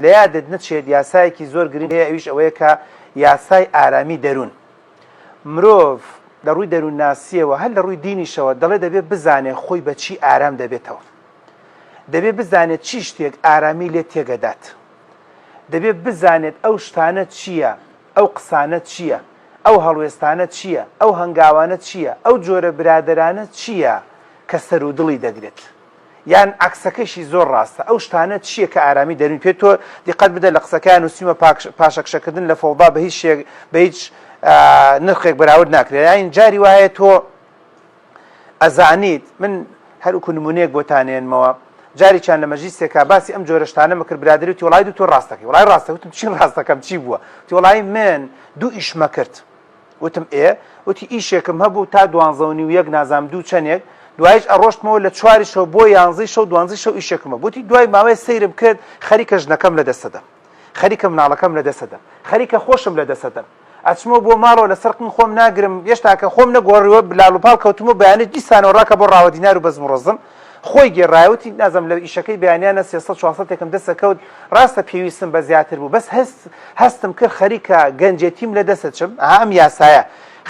لە یادت نەچێت یاسایەکی زۆر گرنگ هەیە، ئەویش ئەوەیە کە یاسای ئارامی دەروون. مرۆڤ لە ڕووی دەروون ناسیەوە هەر لە ڕووی دینیشەوە دەڵێ دەبێت بزانێت خۆی بە چی ئارام دەبێتەوە، دەبێت بزانێت چی شتێک ئارامی لێ تێگەدات، دەبێت بزانێت ئەو شتانە چییە، ئەو قسانە چییە، ئەو هەڵوێستانە چییە، ئەو هەنگاوانە چییە، ئەو جۆرە برادرانە چییە کە سەر و دڵی دەگرێت، یان عکسەکەشی زۆر ڕاستە، ئەو شتانە چییە کە ئارامی دەروون پێ. تۆ دیقەت بدە لە قسەکان وسیمە پاشەکشەکردن لە فەوضا بە هیچ نرخێک بەراورد ناکرێت. یان جاری وایە تۆ ئەزانیت، من هەروکو نمونەیەک بۆتانێنمەوە، جاریان لە مەجلیسێکا باسی ئەم جۆرە شتانە مەکرد، برادری وتی وڵای تۆ ڕاستەکەی، وڵای ڕاستە. وتم چی ڕاستەکەم چی بووە؟ وتی وڵای من 2 ئیشمە کرد. وتم وتی ئیشێکم هەبوو تا 12:30 نازام 2 چەندێک، دوایش ئەڕۆشتمەوە لە 4 شەو بۆ 11 شەو 12 شەو ئیشێکمە. بوتی دوای ماوەی سەیرم کرد، خەریکە ژنەکەم لە دەستەدەم، خەریکە مناڵەکەم لە دەستەدەم، خەریکە خۆشم لە دەستەدەم، ئەچمەوە بۆ ماڵەوە لە سەرقم خۆم ناگرم، هێشتاکە خۆم نەگۆڕیوە بلال و پاڵ کەوتمە بەیانێت دیسانەوە ڕاکە بۆ ڕاوە دینار و بەزم و ڕەزم خۆی گێڕایوتی نازم لە ئیشەکەی بەیانیانە 300-400 دەستەکەوت. ڕاستە پێویستم بە زیاتر بوو، بەس هەستم کرد خەریکە گەنجێتیم لە دەستەچم. ئەم یاسایە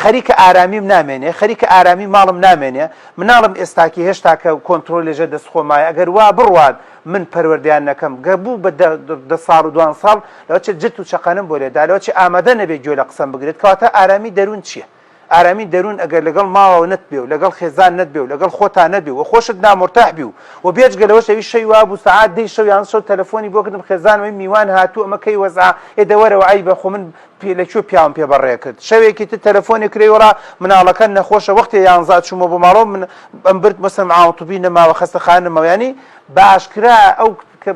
خەریکە ئارامیم نامێنێ، خەریکە ئارامی ماڵم نامێنێ، مناڵم ئێستاکی هێشتاکە کۆنتترۆل لێژە دەست خۆمایە، ئەگەر وا بڕوات من پەروەردیان نەکەم گەبوو بە 10 ساڵ و 2 ساڵ لەوەچ جت و چقانم بۆ لێدا، لەوەچ ئامادە نەبێت گوێ لە قسەم بگرێت. کەواتە ئارامی دەروون چییە؟ ئارامی دەروون ئەگەر لەگەڵ ماوە نەتبێ و لەگەڵ خێزان نەتبێ و لەگەڵ خۆتان نەبێ و خۆشت نامۆرتاح بی و بێجگەلەوەش ئەوی شەوی وابوو سەعات 10 شەو یان شەو تەلەفۆنی بۆ کردم خێزانەوەی میوان هاتوو ئەمەکەی وەزع ئێدەوەرەوە ئای بەخۆ من لەکوێ پیاوم پێ بەڕێ کرد. شەوێکی تر تەلەفۆنی کرێوەڕا مناڵەکە نەخۆشە، وەختی 11 چوومە بۆ ماڵەوە من ئەم برد مەسەلەن عاوتوبی نەماوە خەستەخانەمەوە، ینی باشکرا ئەو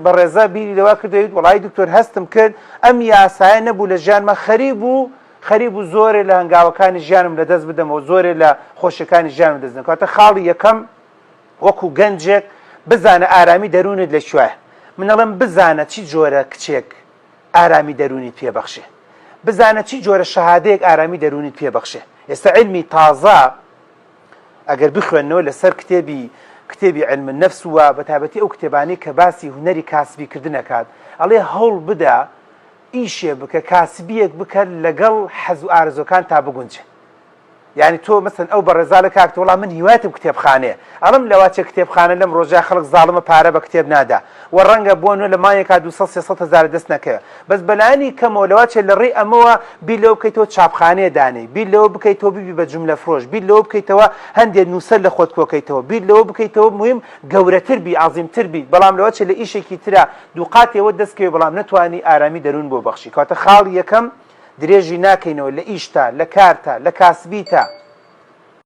بەڕێزە بیری لەوا کردەوەیت وڵای دکتۆر هەستم کرد ئەم یاسایە نەبوو لە ژیانمە خەریب و زۆرێ لە هەنگاوەکانی ژیانم لەدەست بدەمەوە، زۆرێ لە خۆشیەکانی ژیانم دەست بدەم. کەواتە خاڵی یەکەم وەکو گەنجێک بزانە ئارامی دەروونت لەکوێیە. من ئەڵێم بزانە چی جۆرە کچێک ئارامی دەرونیت پێبەخشێ، بزانە چی جۆرە شەهادەیەک ئارامی دەرونیت پێبەخشێ. ئێستا علمی تازە ئەگەر بخوێنەوە لەسەر کتێبی علم النەفس وە بەتابەتی ئەو کتێبانەی کە باسی هونەری کاسبیکردنەکات، ئەڵێ هەوڵ بدە ئیشێ بکە کاسبیەک بکەن لەگەڵ حەز و ئارزوەکان تا بگونجێ. یعنی تۆ مەسەن ئەو بەڕێزالە کاکتە وڵام من هیوایەتم کتێبخانەیە، ئەڵم لەواتێ کتێبخانە لەم ڕۆژای خەڵک زاڵمە پارە بە کتێب نادا و ڕەنگە بۆ نوێ لە مایەکا 200-300 هزار دەست نەکەوێت، بەس بەلایانی کەمەوە لەواتێ لە ڕێی ئەمەوە بیر لەوە بکەیتەوە چاپخانەیە دانەی، بیر لەوە بکەیتەوە بیبی بە جوملە فرۆش، بیر لەوە بکەیتەوە هەندێک نووسەر لە خۆت کۆکەیتەوە، بیر لەوە بکەیتەوە مهم گەورەتر بی عەزیمتر بی، بەڵام لەواتێ لە ئیشێکی ترە دووقاتێەوە دەستکەوێ بەڵام نەتوانی ئارامی دەروون بۆ بەخشی. کەواتە خاڵی یەکەم درێژی ناکەینەوە لە ئیشتا، لە کارتا، لە کاسبیتا.